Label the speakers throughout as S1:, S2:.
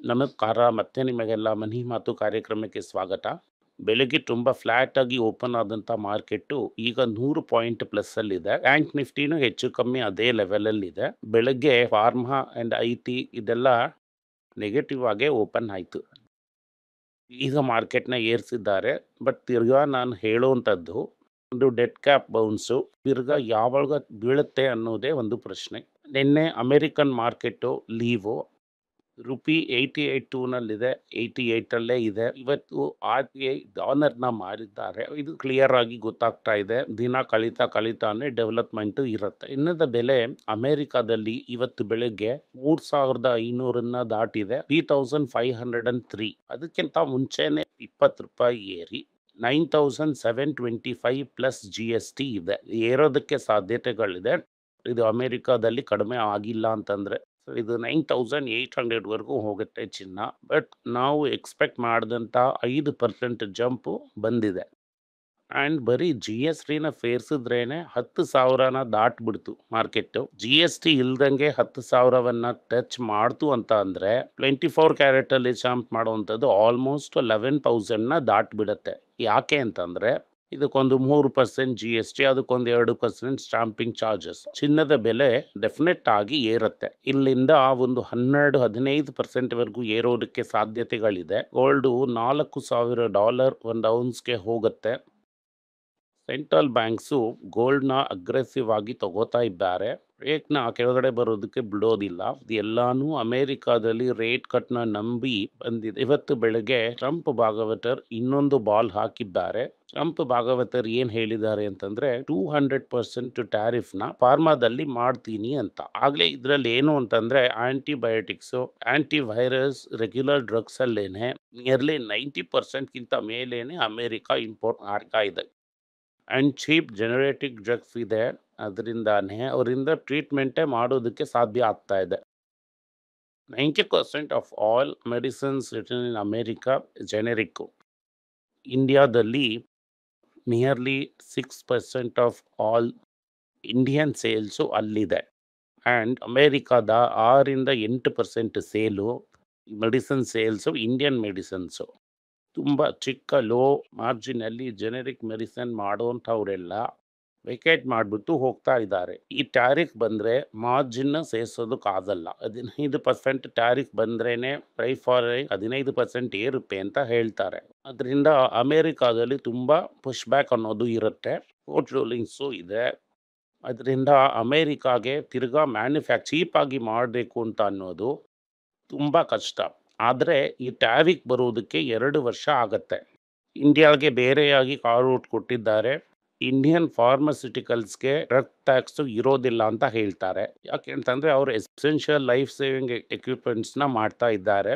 S1: ನಮಸ್ಕಾರ. ಮತ್ತೆ ನಿಮಗೆಲ್ಲ ಮನಿ ಮಾತು ಕಾರ್ಯಕ್ರಮಕ್ಕೆ ಸ್ವಾಗತ. ಬೆಳಗ್ಗೆ ತುಂಬ ಫ್ಲಾಟ್ ಆಗಿ ಓಪನ್ ಆದಂಥ ಮಾರ್ಕೆಟ್ಟು ಈಗ 100 ಪಾಯಿಂಟ್ ಪ್ಲಸ್ ಅಲ್ಲಿದೆ. ಬ್ಯಾಂಕ್ ನಿಫ್ಟಿನೂ ಹೆಚ್ಚು ಕಮ್ಮಿ ಅದೇ ಲೆವೆಲಲ್ಲಿದೆ. ಬೆಳಗ್ಗೆ ಫಾರ್ಮಾ ಆ್ಯಂಡ್ ಐ ಟಿ ಇದೆಲ್ಲ ನೆಗೆಟಿವ್ ಆಗೇ ಓಪನ್ ಆಯಿತು. ಈಗ ಮಾರ್ಕೆಟ್ನ ಏರಿಸಿದ್ದಾರೆ. ಬಟ್ ತಿರ್ಗಾ ನಾನು ಹೇಳುವಂಥದ್ದು ಒಂದು ಡೆಡ್ ಕ್ಯಾಪ್ ಬೌನ್ಸು ತಿರ್ಗಾ ಯಾವಾಗ ಬೀಳುತ್ತೆ ಅನ್ನೋದೇ ಒಂದು ಪ್ರಶ್ನೆ. ನಿನ್ನೆ ಅಮೆರಿಕನ್ ಮಾರ್ಕೆಟು ಲೀವು ರುಪಿ 88.2ನಲ್ಲಿದೆ, 88ಅಲ್ಲೇ ಇದೆ. ಇವತ್ತು ಆರ್ ಬಿ ಐ ಡಾಲರ್ನ ಮಾರಿದ್ದಾರೆ. ಇದು ಕ್ಲಿಯರ್ ಆಗಿ ಗೊತ್ತಾಗ್ತಾ ಇದೆ. ದಿನ ಕಳೀತಾನೆ ಡೆವಲಪ್ಮೆಂಟು ಇರುತ್ತೆ. ಇನ್ನದ ಬೆಲೆ ಅಮೆರಿಕಾದಲ್ಲಿ ಇವತ್ತು ಬೆಳಗ್ಗೆ 3,500 ದಾಟಿದೆ. 3,503. ಅದಕ್ಕಿಂತ ಮುಂಚೆನೆ 20 ರೂಪಾಯಿ ಏರಿ 9,725 ಪ್ಲಸ್ ಜಿ ಎಸ್ ಟಿ ಇದೆ. ಏರೋದಕ್ಕೆ ಸಾಧ್ಯತೆಗಳಿದೆ. ಇದು ಅಮೆರಿಕಾದಲ್ಲಿ ಕಡಿಮೆ ಆಗಿಲ್ಲ ಅಂತಂದ್ರೆ ಇದು 9,800ವರೆಗೂ ಹೋಗುತ್ತೆ ಚಿನ್ನ. ಬಟ್ ನಾವು ಎಕ್ಸ್ಪೆಕ್ಟ್ ಮಾಡಿದಂಥ 5% ಜಂಪು ಬಂದಿದೆ. ಆ್ಯಂಡ್ ಬರೀ ಜಿ ಎಸ್ ಟಿನ ಸೇರಿಸಿದ್ರೇನೆ 10,000ನ ದಾಟ್ಬಿಡ್ತು ಮಾರ್ಕೆಟ್ಟು. ಜಿ ಎಸ್ ಟಿ ಇಲ್ದಂಗೆ 10,000ವನ್ನ ಟಚ್ ಮಾಡ್ತು ಅಂತ ಅಂದರೆ 24 ಕ್ಯಾರೆಟಲ್ಲಿ ಜಂಪ್ ಮಾಡುವಂಥದ್ದು ಆಲ್ಮೋಸ್ಟ್ 11,000ನ ದಾಟ್ಬಿಡುತ್ತೆ. ಯಾಕೆ ಅಂತಂದರೆ ಇದಕ್ಕೊಂದು 3% ಜಿ ಎಸ್ ಟಿ, ಅದಕ್ಕೊಂದು 2% ಸ್ಟಾಂಪಿಂಗ್ ಚಾರ್ಜಸ್. ಚಿನ್ನದ ಬೆಲೆ ಡೆಫಿನೆಟ್ ಆಗಿ ಏರುತ್ತೆ. ಇಲ್ಲಿಂದ ಒಂದು 12-15%ವರೆಗೂ ಏರೋದಕ್ಕೆ ಸಾಧ್ಯತೆಗಳಿದೆ. ಗೋಲ್ಡು $4,000 ಒಂದು ಔನ್ಸ್ಗೆ ಹೋಗುತ್ತೆ. ಸೆಂಟ್ರಲ್ ಬ್ಯಾಂಕ್ಸು ಗೋಲ್ಡ್ನ ಅಗ್ರೆಸಿವ್ ಆಗಿ ತಗೋತಾ ಇದ್ದಾರೆ. ರೇಟ್ನ ಕೆಳಗಡೆ ಬರೋದಕ್ಕೆ ಬಿಡೋದಿಲ್ಲ. ಎಲ್ಲಾನು ಅಮೆರಿಕಾದಲ್ಲಿ ರೇಟ್ ಕಟ್ನ ನಂಬಿ ಬಂದಿದೆ. ಇವತ್ತು ಬೆಳಗ್ಗೆ ಟ್ರಂಪ್ ಭಾಗವತರ್ ಇನ್ನೊಂದು ಬಾಲ್ ಹಾಕಿದ್ದಾರೆ. ಟ್ರಂಪ್ ಭಾಗವತರ್ ಏನ್ ಹೇಳಿದ್ದಾರೆ ಅಂತಂದ್ರೆ 200% ಟ್ಯಾರಿಫ್ನ ಫಾರ್ಮಾದಲ್ಲಿ ಮಾಡ್ತೀನಿ ಅಂತ. ಆಗ್ಲೇ ಇದ್ರಲ್ಲಿ ಏನು ಅಂತಂದ್ರೆ antibiotics, anti virus, regular drugs ಅಲ್ಲೇನೆ ನಿಯರ್ಲಿ 90%ಗಿಂತ ಮೇಲೇನೆ ಅಮೆರಿಕ ಇಂಪೋರ್ಟ್ ಮಾಡ್ತಾ ಇದೆ. ಆ್ಯಂಡ್ ಚೀಪ್ ಜೆನರೇಟಿಕ್ ಡ್ರಗ್ಸ್ ಇದೆ. ಅದರಿಂದಾನೇ ಅವರಿಂದ ಟ್ರೀಟ್ಮೆಂಟೇ ಮಾಡೋದಕ್ಕೆ ಸಾಧ್ಯ ಆಗ್ತಾ ಇದೆ. 90% of all medicines written in America generic. ಇಂಡಿಯಾದಲ್ಲಿ nearly 6% of all Indian sales ಅಲ್ಲಿದೆ. ಆ್ಯಂಡ್ ಅಮೇರಿಕಾದ 6-8% sale medicine sales Indian medicines. ತುಂಬ ಚಿಕ್ಕ ಲೋ ಮಾರ್ಜಿನಲ್ಲಿ ಜೆನೆರಿಕ್ ಮೆಡಿಸಿನ್ ಮಾಡೋವಂಥವರೆಲ್ಲ ವೆಕೇಟ್ ಮಾಡಿಬಿಟ್ಟು ಹೋಗ್ತಾ ಇದ್ದಾರೆ. ಈ ಟ್ಯಾರಿಫ್ ಬಂದರೆ ಮಾರ್ಜಿನ್ನ ಸೇರಿಸೋದಕ್ಕಾಗಲ್ಲ. 15% ಟ್ಯಾರಿಫ್ ಬಂದ್ರೇ ಪ್ರೈಸ್ ಫಾರ್ 15% ಏರುತ್ತೆ ಅಂತ ಹೇಳ್ತಾರೆ. ಅದರಿಂದ ಅಮೇರಿಕಾದಲ್ಲಿ ತುಂಬ ಪುಷ್ ಬ್ಯಾಕ್ ಅನ್ನೋದು ಇರುತ್ತೆ. ಕೋರ್ಟ್ ರೂಲಿಂಗ್ಸು ಇದೆ. ಅದರಿಂದ ಅಮೇರಿಕಾಗೆ ತಿರ್ಗಾ ಚೀಪಾಗಿ ಮಾಡಬೇಕು ಅಂತ ಅನ್ನೋದು ತುಂಬ ಕಷ್ಟ. ಆದರೆ ಈ ಟ್ಯಾರಿಫ್ ಬರೋದಕ್ಕೆ 2 ವರ್ಷ ಆಗತ್ತೆ. ಇಂಡಿಯಾಗೆ ಬೇರೆಯಾಗಿ ರೂಟ್ ಕೊಟ್ಟಿದ್ದಾರೆ. ಇಂಡಿಯನ್ ಫಾರ್ಮಸ್ಯೂಟಿಕಲ್ಸ್ಗೆ ಡ್ರಗ್ ಟ್ಯಾಕ್ಸು ಇರೋದಿಲ್ಲ ಅಂತ ಹೇಳ್ತಾರೆ. ಯಾಕೆ ಅಂತಂದರೆ ಅವರು ಎಸೆನ್ಷಿಯಲ್ ಲೈಫ್ ಸೇವಿಂಗ್ ಎಕ್ವಿಪ್ಮೆಂಟ್ಸ್ನ ಮಾಡ್ತಾ ಇದ್ದಾರೆ.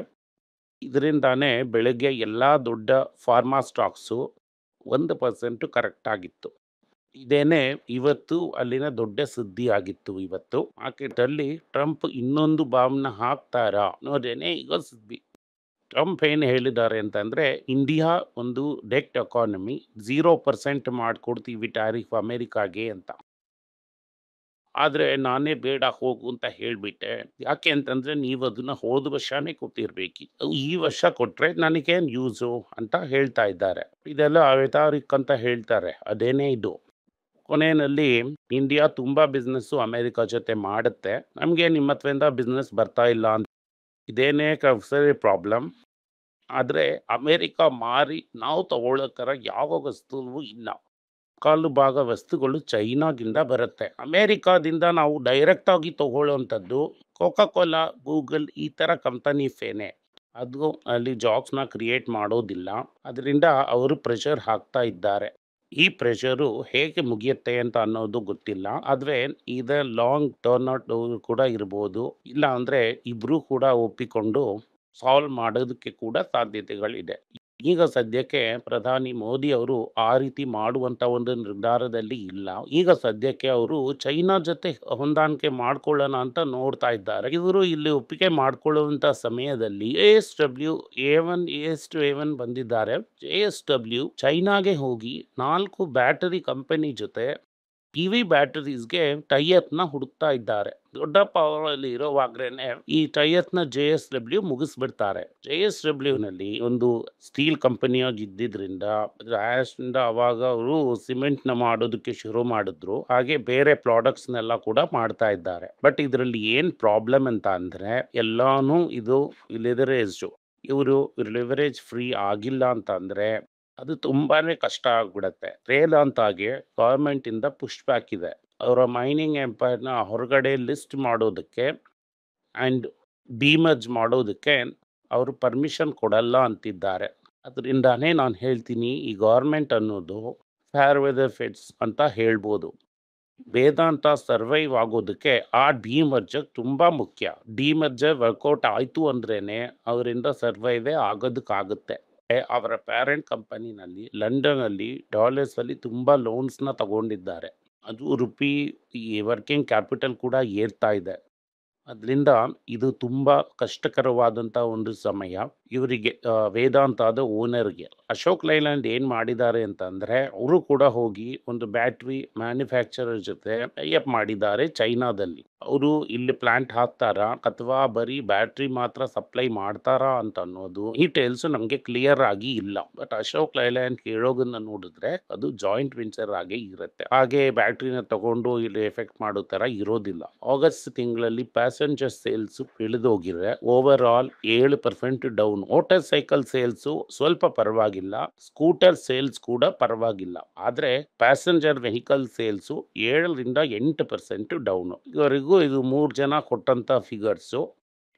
S1: ಇದರಿಂದಾನೇ ಬೆಳಗ್ಗೆ ಎಲ್ಲ ದೊಡ್ಡ ಫಾರ್ಮಾ ಸ್ಟಾಕ್ಸು 1% ಕರೆಕ್ಟ್ ಆಗಿತ್ತು. ಇದೇನೆ ಇವತ್ತು ಅಲ್ಲಿನ ದೊಡ್ಡ ಸುದ್ದಿ ಆಗಿತ್ತು. ಇವತ್ತು ಮಾರ್ಕೆಟಲ್ಲಿ ಟ್ರಂಪ್ ಇನ್ನೊಂದು ಬಾಂಬ್ನ ಹಾಕ್ತಾರಾ ಅನ್ನೋದೇನೆ ಈಗ ಸುದ್ದಿ. ಟ್ರಂಪ್ ಏನು ಹೇಳಿದ್ದಾರೆ ಅಂತಂದರೆ ಇಂಡಿಯಾ ಒಂದು ಡೆಟ್ ಎಕಾನಮಿ, 0% ಮಾಡಿಕೊಡ್ತೀವಿ ಟ್ಯಾರಿಫ್ ಅಮೇರಿಕಾಗೆ ಅಂತ. ಆದರೆ ನಾನೇ ಬೇಡ ಹೋಗು ಅಂತ ಹೇಳಿಬಿಟ್ಟೆ. ಯಾಕೆ ಅಂತಂದರೆ ನೀವು ಅದನ್ನು ಹೋದ ವರ್ಷನೇ ಕೊಟ್ಟಿರ್ಬೇಕು. ಈ ವರ್ಷ ಕೊಟ್ಟರೆ ನನಗೇನು ಯೂಸು ಅಂತ ಹೇಳ್ತಾ ಇದ್ದಾರೆ. ಇದೆಲ್ಲ ರೆಟಾರಿಕ್ ಅಂತ ಹೇಳ್ತಾರೆ. ಅದೇನೇ ಇದು. ಕೊನೆಯಲ್ಲಿ ಇಂಡಿಯಾ ತುಂಬ ಬಿಸ್ನೆಸ್ಸು ಅಮೇರಿಕಾ ಜೊತೆ ಮಾಡುತ್ತೆ. ನಮಗೆ ನಿಮ್ಮ ಹತ್ರದಿಂದ ಬಿಸ್ನೆಸ್ ಬರ್ತಾ ಇಲ್ಲ ಅಂತ. ಇದೇನೇ ಸರಿ ಪ್ರಾಬ್ಲಮ್. ಆದರೆ ಅಮೇರಿಕಾ ಮಾರಿ ನಾವು ತಗೊಳ್ಳೋಕ್ಕಾರ ಯಾವ ವಸ್ತುವು ಇಲ್ಲ. ಕಾಲು ಭಾಗ ವಸ್ತುಗಳು ಚೈನಾದಿಂದ ಬರುತ್ತೆ. ಅಮೇರಿಕಾದಿಂದ ನಾವು ಡೈರೆಕ್ಟಾಗಿ ತಗೊಳ್ಳೋವಂಥದ್ದು ಕೋಕಾ ಕೋಲಾ, ಗೂಗಲ್ ಈ ಥರ ಕಂಪನೀಸೇನೆ. ಅದು ಅಲ್ಲಿ ಜಾಬ್ಸ್ನ ಕ್ರಿಯೇಟ್ ಮಾಡೋದಿಲ್ಲ. ಅದರಿಂದ ಅವರು ಪ್ರೆಷರ್ ಹಾಕ್ತಾ ಇದ್ದಾರೆ. ಈ ಪ್ರೆಷರು ಹೇಗೆ ಮುಗಿಯುತ್ತೆ ಅಂತ ಅನ್ನೋದು ಗೊತ್ತಿಲ್ಲ. ಆದರೆ ಇದು ಲಾಂಗ್ ಟರ್ನ್ಔಟ್ ಕೂಡ ಇರ್ಬೋದು. ಇಲ್ಲ ಅಂದರೆ ಇಬ್ಬರೂ ಕೂಡ ಒಪ್ಪಿಕೊಂಡು ಸಾಲ್ವ್ ಮಾಡೋದಕ್ಕೆ ಕೂಡ ಸಾಧ್ಯತೆಗಳಿದೆ. ಈಗ ಸದ್ಯಕ್ಕೆ ಪ್ರಧಾನಿ ಮೋದಿ ಅವರು ಆ ರೀತಿ ಮಾಡುವಂಥ ಒಂದು ನಿರ್ಧಾರದಲ್ಲಿ ಇಲ್ಲ. ಈಗ ಸದ್ಯಕ್ಕೆ ಅವರು ಚೈನಾ ಜೊತೆ ಹೊಂದಾಣಿಕೆ ಮಾಡ್ಕೊಳ್ಳೋಣ ಅಂತ ನೋಡ್ತಾ ಇದ್ದಾರೆ. ಇವರು ಇಲ್ಲಿ ಒಪ್ಪಿಗೆ ಮಾಡ್ಕೊಳ್ಳುವಂಥ ಸಮಯದಲ್ಲಿ A1 A1 ಬಂದಿದ್ದಾರೆ. JSW ಚೈನಾಗೆ ಹೋಗಿ 4 ಬ್ಯಾಟರಿ ಕಂಪನಿ ಜೊತೆ ಇವಿ ಬ್ಯಾಟರೀಸ್‌ಗೆ ಟೈ-ಅಪ್‌ನ ಹುಡುಕ್ತಾ ಇದ್ದಾರೆ. ದೊಡ್ಡ ಪವರಲ್ಲಿ ಇರೋವಾಗ್ಲೇನೆ ಈ ಟೈ-ಅಪ್‌ನ ಜೆ-ಎಸ್-ಡಬ್ಲ್ಯೂ ಮುಗಿಸ್ಬಿಡ್ತಾರೆ. ಜೆ-ಎಸ್-ಡಬ್ಲ್ಯೂನಲ್ಲಿ ಒಂದು ಸ್ಟೀಲ್ ಕಂಪನಿಯಾಗಿ ಇದ್ದಿದ್ರಿಂದ ಇಂದ ಅವಾಗ ಅವರು ಸಿಮೆಂಟ್‌ನ ಮಾಡೋದಕ್ಕೆ ಶುರು ಮಾಡಿದ್ರು. ಹಾಗೆ ಬೇರೆ ಪ್ರಾಡಕ್ಟ್ಸ್‌ನೆಲ್ಲ ಕೂಡ ಮಾಡ್ತಾ ಇದ್ದಾರೆ. ಬಟ್ ಇದರಲ್ಲಿ ಏನ್ ಪ್ರಾಬ್ಲಮ್ ಅಂತ ಅಂದ್ರೆ ಎಲ್ಲಾನು ಇದು ಲಿವರೇಜ್ಡು. ಇವರು ಲಿವರೇಜ್ ಫ್ರೀ ಆಗಿಲ್ಲ ಅಂತ ಅಂದ್ರೆ ಅದು ತುಂಬಾನೇ ಕಷ್ಟ ಆಗ್ಬಿಡತ್ತೆ. ವೇದಾಂತಾಗೆ ಗವರ್ಮೆಂಟಿಂದ ಪುಶ್ ಬ್ಯಾಕ್ ಇದೆ. ಅವರ ಮೈನಿಂಗ್ ಎಂಪೈರ್‌ನ ಹೊರಗಡೆ ಲಿಸ್ಟ್ ಮಾಡೋದಕ್ಕೆ ಆ್ಯಂಡ್ ಡಿಮರ್ಜ್ ಮಾಡೋದಕ್ಕೆ ಅವರು ಪರ್ಮಿಷನ್ ಕೊಡಲ್ಲ ಅಂತಿದ್ದಾರೆ. ಅದರಿಂದಾನೇ ನಾನು ಹೇಳ್ತೀನಿ ಈ ಗವರ್ಮೆಂಟ್ ಅನ್ನೋದು ಫೇರ್ ವೆದರ್ ಫಿಟ್ಸ್ ಅಂತ ಹೇಳ್ಬೋದು. ವೇದಾಂತ ಸರ್ವೈವ್ ಆಗೋದಕ್ಕೆ ಆ ಡಿಮರ್ಜರ್ ತುಂಬಾ ಮುಖ್ಯ. ಡಿಮರ್ಜರ್ ವರ್ಕೌಟ್ ಆಯ್ತು ಅಂದ್ರೇನೆ ಅವರಿಂದ ಸರ್ವೈವೇ ಆಗೋದಕ್ಕಾಗುತ್ತೆ. ಅವರ ಪ್ಯಾರೆಂಟ್ ಕಂಪನಿನಲ್ಲಿ ಲಂಡನ್ನಲ್ಲಿ ಡಾಲರ್ಸಲ್ಲಿ ತುಂಬ ಲೋನ್ಸ್ನ ತಗೊಂಡಿದ್ದಾರೆ. ಅದು ರುಪಿ ಈ ವರ್ಕಿಂಗ್ ಕ್ಯಾಪಿಟಲ್ ಕೂಡ ಏರ್ತಾ ಇದೆ. ಅದರಿಂದ ಇದು ತುಂಬ ಕಷ್ಟಕರವಾದಂಥ ಒಂದು ಸಮಯ ಇವರಿಗೆ, ವೇದಾಂತದ ಓನರ್ಗೆ. ಅಶೋಕ್ ಲೈಲ್ಯಾಂಡ್ ಏನು ಮಾಡಿದ್ದಾರೆ ಅಂತಂದರೆ ಅವರು ಕೂಡ ಹೋಗಿ ಒಂದು ಬ್ಯಾಟ್ರಿ ಮ್ಯಾನುಫ್ಯಾಕ್ಚರರ್ ಜೊತೆ ಟೈಅಪ್ ಮಾಡಿದ್ದಾರೆ ಚೈನಾದಲ್ಲಿ. ಅವರು ಇಲ್ಲಿ ಪ್ಲಾಂಟ್ ಹಾಕ್ತಾರಾ ಅಥವಾ ಬರೀ ಬ್ಯಾಟ್ರಿ ಮಾತ್ರ ಸಪ್ಲೈ ಮಾಡ್ತಾರಾ ಅಂತ ಅನ್ನೋದು ಡೀಟೇಲ್ಸ್ ನಮಗೆ ಕ್ಲಿಯರ್ ಆಗಿ ಇಲ್ಲ. ಬಟ್ ಅಶೋಕ್ ಲೈಲ್ಯಾಂಡ್ ಹೇಳೋದನ್ನ ನೋಡಿದ್ರೆ ಅದು ಜಾಯಿಂಟ್ ವೆಂಚರ್ ಆಗಿ ಇರುತ್ತೆ. ಹಾಗೆ ಬ್ಯಾಟ್ರಿನ ತಗೊಂಡು ಇಲ್ಲಿ ಎಫೆಕ್ಟ್ ಮಾಡೋ ಥರ ಇರೋದಿಲ್ಲ. ಆಗಸ್ಟ್ ತಿಂಗಳಲ್ಲಿ ಪ್ಯಾಸೆಂಜರ್ ಸೇಲ್ಸ್ ಇಳಿದೋಗಿದ್ರೆ overall 7% down. Motorcycle sales ಸ್ವಲ್ಪ ಪರವಾಗಿಲ್ಲ, ಸ್ಕೂಟರ್ ಸೇಲ್ಸ್ ಕೂಡ ಪರವಾಗಿಲ್ಲ. ಆದ್ರೆ ಪ್ಯಾಸೆಂಜರ್ ವೆಹಿಕಲ್ ಸೇಲ್ಸು 7-8% ಡೌನ್. ಇವರಿಗೂ ಇದು 3 ಜನ ಕೊಟ್ಟಂತ ಫಿಗರ್ಸು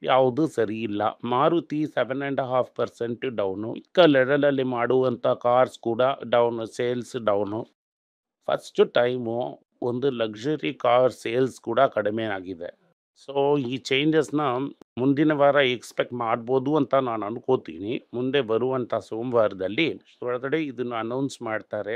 S1: ಯಾವುದು ಸರಿ ಇಲ್ಲ. ಮಾರುತಿ 7.5% ಡೌನು. ಚಿಕ್ಕ ಲೆವೆಲಲ್ಲಿ ಮಾಡುವಂತ ಕಾರ್ಸ್ ಕೂಡ down, sales down. First time ಒಂದು ಲಕ್ಸುರಿ ಕಾರ್ ಸೇಲ್ಸ್ ಕೂಡ ಕಡಿಮೆ ಆಗಿದೆ. ಸೊ ಈ ಚೇಂಜಸ್ನ ಮುಂದಿನ ವಾರ ಎಕ್ಸ್ಪೆಕ್ಟ್ ಮಾಡ್ಬೋದು ಅಂತ ನಾನು ಅನ್ಕೋತೀನಿ. ಮುಂದೆ ಬರುವಂಥ ಸೋಮವಾರದಲ್ಲಿ ಒಳಗಡೆ ಇದನ್ನು ಅನೌನ್ಸ್ ಮಾಡ್ತಾರೆ.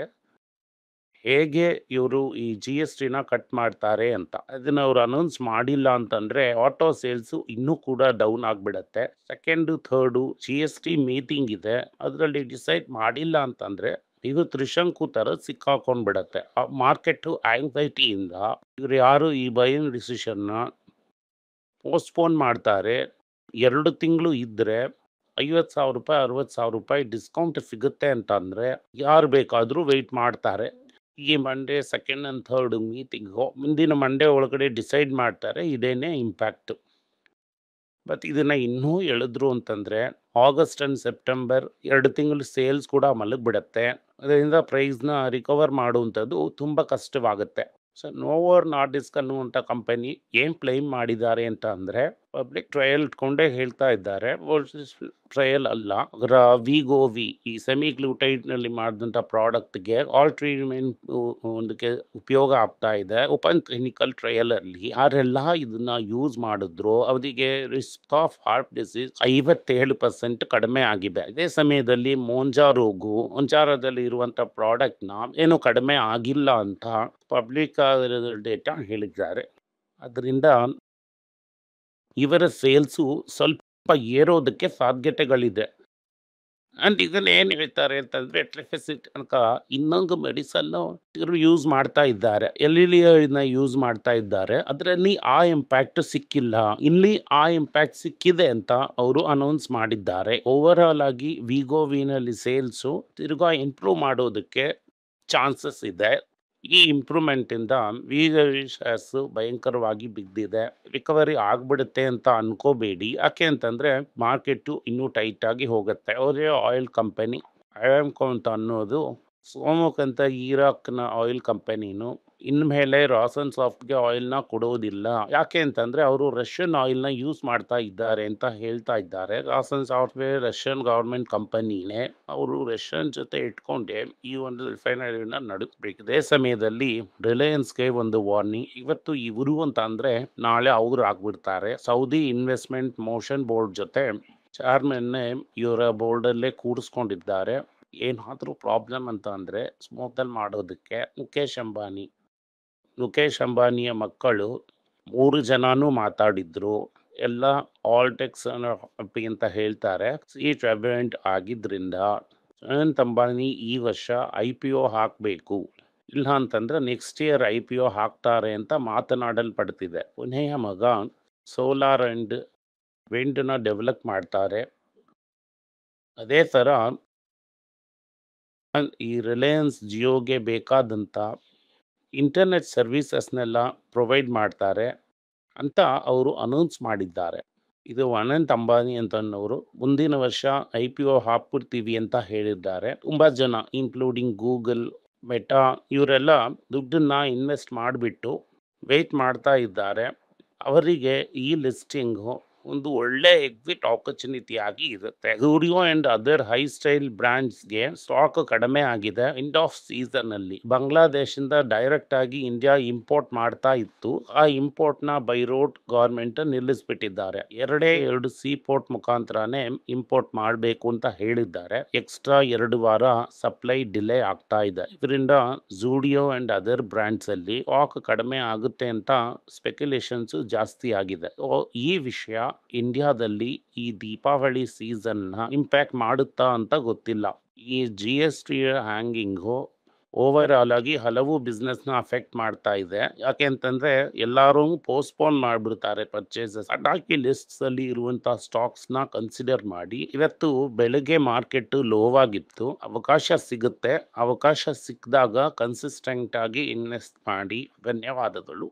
S1: ಹೇಗೆ ಇವರು ಈ GSTನ ಕಟ್ ಮಾಡ್ತಾರೆ ಅಂತ. ಅದನ್ನ ಅವ್ರು ಅನೌನ್ಸ್ ಮಾಡಿಲ್ಲ ಅಂತಂದ್ರೆ ಆಟೋ ಸೇಲ್ಸು ಇನ್ನೂ ಕೂಡ ಡೌನ್ ಆಗಿಬಿಡತ್ತೆ. ಸೆಕೆಂಡು ಥರ್ಡು GST ಮೀಟಿಂಗ್ ಇದೆ, ಅದರಲ್ಲಿ ಡಿಸೈಡ್ ಮಾಡಿಲ್ಲ ಅಂತಂದ್ರೆ ಇದು ತ್ರಿಶಂಕು ಥರ ಸಿಕ್ಕಾಕೊಂಡ್ಬಿಡತ್ತೆ. ಆ ಮಾರ್ಕೆಟು ಆಂಗ್ಸೈಟಿಯಿಂದ ಇವ್ರು ಯಾರು ಈ ಬೈಯಿಂಗ್ ಡಿಸಿಷನ್ನ ಪೋಸ್ಟ್‌ಪೋನ್ ಮಾಡ್ತಾರೆ. 2 ತಿಂಗಳು ಇದ್ರೆ ₹50,000 ₹60,000 ಡಿಸ್ಕೌಂಟ್ ಸಿಗುತ್ತೆ ಅಂತ ಅಂದ್ರೆ ಯಾರು ಬೇಕಾದರೂ ವೆಯ್ಟ್ ಮಾಡ್ತಾರೆ. ಈ Monday second and third meeting ಮುಂದಿನ ಮಂಡೇ ಒಳಗಡೆ ಡಿಸೈಡ್ ಮಾಡ್ತಾರೆ. ಇದೇನೇ ಇಂಪ್ಯಾಕ್ಟು. ಬಟ್ ಇದನ್ನ ಇನ್ನೂ ಎಳೆದ್ರು ಅಂತಂದ್ರೆ ಆಗಸ್ಟ್ ಆ್ಯಂಡ್ ಸೆಪ್ಟೆಂಬರ್ 2 ತಿಂಗಳು ಸೇಲ್ಸ್ ಕೂಡ ಮಲಗಿಬಿಡತ್ತೆ. ಅದರಿಂದ ಪ್ರೈಸ್‌ನ ರಿಕವರ್ ಮಾಡುವಂಥದ್ದು ತುಂಬ ಕಷ್ಟವಾಗುತ್ತೆ. ಸೊ ನೋವೋ ನಾರ್ಡಿಸ್ಕ್ ಅನ್ನುವಂಥ ಕಂಪನಿ ಏನು ಕ್ಲೈಮ್ ಮಾಡಿದ್ದಾರೆ ಅಂತ ಅಂದರೆ ಪಬ್ಲಿಕ್ ಟ್ರಯಲ್ ಇಟ್ಕೊಂಡೇ ಹೇಳ್ತಾ ಇದ್ದಾರೆ. ಟ್ರಯಲ್ ಅಲ್ಲ, ಅದರ ವಿಗೋವಿ ಈ ಸೆಮಿ ಗ್ಲೂಟೈಡ್ನಲ್ಲಿ ಮಾಡಿದಂಥ ಪ್ರಾಡಕ್ಟ್ಗೆ ಆಲ್ ಟ್ರೀಟ್ಮೆಂಟ್ ಒಂದಕ್ಕೆ ಉಪಯೋಗ ಆಗ್ತಾ ಇದೆ. ಓಪನ್ ಕ್ಲಿನಿಕಲ್ ಟ್ರಯಲಲ್ಲಿ ಯಾರೆಲ್ಲ ಇದನ್ನ ಯೂಸ್ ಮಾಡಿದ್ರು ಅವರಿಗೆ ರಿಸ್ಕ್ ಆಫ್ ಹಾರ್ಟ್ ಡಿಸೀಸ್ 57% ಕಡಿಮೆ ಆಗಿದೆ. ಇದೇ ಸಮಯದಲ್ಲಿ ಮೊಂಜಾರದಲ್ಲಿ ಇರುವಂಥ ಪ್ರಾಡಕ್ಟ್ನ ಏನು ಕಡಿಮೆ ಆಗಿಲ್ಲ ಅಂತ ಪಬ್ಲಿಕ್ ಡೇಟಾ ಹೇಳಿದ್ದಾರೆ. ಅದರಿಂದ ಇವರ ಸೇಲ್ಸು ಸ್ವಲ್ಪ ಏರೋದಕ್ಕೆ ಸಾಧ್ಯತೆಗಳಿದೆ. ಆ್ಯಂಡ್ ಇದನ್ನ ಏನು ಹೇಳ್ತಾರೆ ಅಂತಂದರೆ ಟ್ರೆಫೆಸಿಟ್ ತನಕ ಇನ್ನೊಂದು ಮೆಡಿಸನ್ನು ಇವರು ಯೂಸ್ ಮಾಡ್ತಾ ಇದ್ದಾರೆ, ಎಲ್ಲಿನ ಯೂಸ್ ಮಾಡ್ತಾ ಇದ್ದಾರೆ. ಅದರಲ್ಲಿ ಆ ಇಂಪ್ಯಾಕ್ಟ್ ಸಿಕ್ಕಿಲ್ಲ, ಇಲ್ಲಿ ಆ ಇಂಪ್ಯಾಕ್ಟ್ ಸಿಕ್ಕಿದೆ ಅಂತ ಅವರು ಅನೌನ್ಸ್ ಮಾಡಿದ್ದಾರೆ. ಓವರ್ ಆಲ್ ಆಗಿ ವಿಗೋವಿನಲ್ಲಿ ಸೇಲ್ಸು ತಿರ್ಗಾ ಇಂಪ್ರೂವ್ ಮಾಡೋದಕ್ಕೆ ಚಾನ್ಸಸ್ ಇದೆ. ಈ ಇಂಪ್ರೂವ್ಮೆಂಟಿಂದ ಶೇರ್ಸು ಭಯಂಕರವಾಗಿ ಬಿದ್ದಿದೆ. ರಿಕವರಿ ಆಗ್ಬಿಡುತ್ತೆ ಅಂತ ಅನ್ಕೋಬೇಡಿ. ಯಾಕೆ ಅಂತಂದರೆ ಮಾರ್ಕೆಟು ಇನ್ನೂ ಟೈಟಾಗಿ ಹೋಗುತ್ತೆ. ಅವರೇ ಆಯಿಲ್ ಕಂಪನಿ ಅರಾಮ್ಕೋ ಅಂತ ಅನ್ನೋದು ಸೋಮುಖ್ ಅಂತ ಇರಾಕ್ನ ಆಯಿಲ್ ಕಂಪನಿನು ಇನ್ಮೇಲೆ ರಾಸನ್ ಸಾಫ್ಟ್ಗೆ ಆಯಿಲ್ನ ಕೊಡೋದಿಲ್ಲ. ಯಾಕೆ ಅಂತಂದರೆ ಅವರು ರಷ್ಯನ್ ಆಯಿಲ್ನ ಯೂಸ್ ಮಾಡ್ತಾ ಇದ್ದಾರೆ ಅಂತ ಹೇಳ್ತಾ ಇದ್ದಾರೆ. ರಾಸನ್ ಸಾಫ್ಟ್ವೇರ್ ರಷ್ಯನ್ ಗೌರ್ಮೆಂಟ್ ಕಂಪನಿನೇ. ಅವರು ರಷ್ಯನ್ ಜೊತೆ ಇಟ್ಕೊಂಡೆ ಈ ಒಂದು ರಿಫೈನರಿನ ನಡೆಸಬೇಕು. ಇದೇ ಸಮಯದಲ್ಲಿ ರಿಲಯನ್ಸ್ಗೆ ಒಂದು ವಾರ್ನಿಂಗ್. ಇವತ್ತು ಇವರು ಅಂತ ಅಂದರೆ ನಾಳೆ ಅವರು ಆಗ್ಬಿಡ್ತಾರೆ. ಸೌದಿ ಇನ್ವೆಸ್ಟ್ಮೆಂಟ್ ಮೋಷನ್ ಬೋರ್ಡ್ ಜೊತೆ ಚೇರ್ಮನ್ನೇ ಇವರ ಬೋರ್ಡಲ್ಲೇ ಕೂರಿಸ್ಕೊಂಡಿದ್ದಾರೆ. ಏನಾದರೂ ಪ್ರಾಬ್ಲಮ್ ಅಂತ ಅಂದರೆ ಸ್ಮೂತಲ್ಲಿ ಮಾಡೋದಕ್ಕೆ ಮುಖೇಶ್ ಅಂಬಾನಿಯ ಮಕ್ಕಳು 3 ಜನನೂ ಮಾತಾಡಿದ್ರು. ಎಲ್ಲ ಆಲ್ಟೆಕ್ಸ್ ಅಂತ ಹೇಳ್ತಾರೆ. ಸೀಟ್ ರೆವೆಂಟ್ ಆಗಿದ್ದರಿಂದ ಅನಂತ್ ಅಂಬಾನಿ ಈ ವರ್ಷ IPO ಹಾಕಬೇಕು. ಇಲ್ಲ ಅಂತಂದ್ರೆ ನೆಕ್ಸ್ಟ್ ಇಯರ್ IPO ಹಾಕ್ತಾರೆ ಅಂತ ಮಾತನಾಡಲ್ಪಡ್ತಿದೆ. ಪುಣೆಯ ಮಗ ಸೋಲಾರ್ ಅಂಡ್ ವಿಂಡ್‌ನ ಡೆವಲಪ್ ಮಾಡ್ತಾರೆ. ಅದೇ ಥರ ಈ ರಿಲಯನ್ಸ್ ಜಿಯೋಗೆ ಬೇಕಾದಂಥ ಇಂಟರ್ನೆಟ್ ಸರ್ವಿಸಸ್‌ನೆಲ್ಲ ಪ್ರೊವೈಡ್ ಮಾಡ್ತಾರೆ ಅಂತ ಅವರು ಅನೌನ್ಸ್ ಮಾಡಿದ್ದಾರೆ. ಇದು ಅನಂತ್ ಅಂಬಾನಿ ಅಂತನ್ನೋರು ಮುಂದಿನ ವರ್ಷ IPO ಹಾಕ್ಬಿಡ್ತೀವಿ ಅಂತ ಹೇಳಿದ್ದಾರೆ. ತುಂಬ ಜನ ಇನ್ಕ್ಲೂಡಿಂಗ್ ಗೂಗಲ್, ಮೆಟಾ ಇವರೆಲ್ಲ ದುಡ್ಡನ್ನ ಇನ್ವೆಸ್ಟ್ ಮಾಡಿಬಿಟ್ಟು ವೆಯ್ಟ್ ಮಾಡ್ತಾ ಇದ್ದಾರೆ. ಅವರಿಗೆ ಈ ಲಿಸ್ಟಿಂಗು ಒಂದು ಒಳ್ಳೆ ಎಕ್ಸಿಟ್ ಆಪರ್ಚುನಿಟಿ ಆಗಿ ಇರುತ್ತೆ. Zudio and other high style ಬ್ರ್ಯಾಂಡ್ಸ್‌ಗೆ ಸ್ಟಾಕ್ ಕಡಿಮೆ ಆಗಿದೆ ಎಂಡ್ ಆಫ್ ಸೀಸನ್‌ನಲ್ಲಿ. ಬಾಂಗ್ಲಾದೇಶದಿಂದ ಡೈರೆಕ್ಟ್ ಆಗಿ ಇಂಡಿಯಾ ಇಂಪೋರ್ಟ್ ಮಾಡ್ತಾ ಇತ್ತು. ಆ ಇಂಪೋರ್ಟ್‌ನ ಬೈ ರೋಡ್ ಗವರ್ಮೆಂಟ್ ನಿಲ್ಲಿಸ್ಬಿಟ್ಟಿದ್ದಾರೆ. 2 ಸೀ ಪೋರ್ಟ್ ಮುಖಾಂತರನೇ ಇಂಪೋರ್ಟ್ ಮಾಡಬೇಕು ಅಂತ ಹೇಳಿದ್ದಾರೆ. ಎಕ್ಸ್ಟ್ರಾ 2 ವಾರ ಸಪ್ಲೈ ಡಿಲೇ ಆಗ್ತಾ ಇದೆ. ಇದರಿಂದ ಝೂಡಿಯೋ ಅಂಡ್ ಅದರ್ ಬ್ರ್ಯಾಂಡ್ಸ್ ಅಲ್ಲಿ ಸ್ಟಾಕ್ ಕಡಿಮೆ ಆಗುತ್ತೆ ಅಂತ ಸ್ಪೆಕ್ಯುಲೇಷನ್ಸ್ ಜಾಸ್ತಿ ಆಗಿದೆ. ಈ ವಿಷಯ ಇಂಡಿಯಾದಲ್ಲಿ ಈ ದೀಪಾವಳಿ ಸೀಸನ್ನ ಇಂಪ್ಯಾಕ್ಟ್ ಮಾಡುತ್ತಾ ಅಂತ ಗೊತ್ತಿಲ್ಲ. ಈ GST ಹ್ಯಾಂಗಿಂಗು ಓವರ್ ಆಲ್ ಆಗಿ ಹಲವು ಬಿಸ್ನೆಸ್‌ನ ಅಫೆಕ್ಟ್ ಮಾಡ್ತಾ ಇದೆ. ಯಾಕೆ ಅಂತಂದ್ರೆ ಎಲ್ಲರೂ ಪೋಸ್ಟ್‌ಪೋನ್ ಮಾಡ್ಬಿಡ್ತಾರೆ ಪರ್ಚೇಸಸ್. ಅಟಾಕಿ ಲಿಸ್ಟ್ಸ್ ಅಲ್ಲಿ ಇರುವಂತಹ ಸ್ಟಾಕ್ಸ್‌ನ ಕನ್ಸಿಡರ್ ಮಾಡಿ ಇವತ್ತು ಬೆಳಗ್ಗೆ ಮಾರ್ಕೆಟ್ ಲೋ ಆಗಿತ್ತು. ಅವಕಾಶ ಸಿಗುತ್ತೆ. ಅವಕಾಶ ಸಿಕ್ಕಿದಾಗ ಕನ್ಸಿಸ್ಟೆಂಟ್ ಆಗಿ ಇನ್ವೆಸ್ಟ್ ಮಾಡಿ. ಧನ್ಯವಾದಗಳು.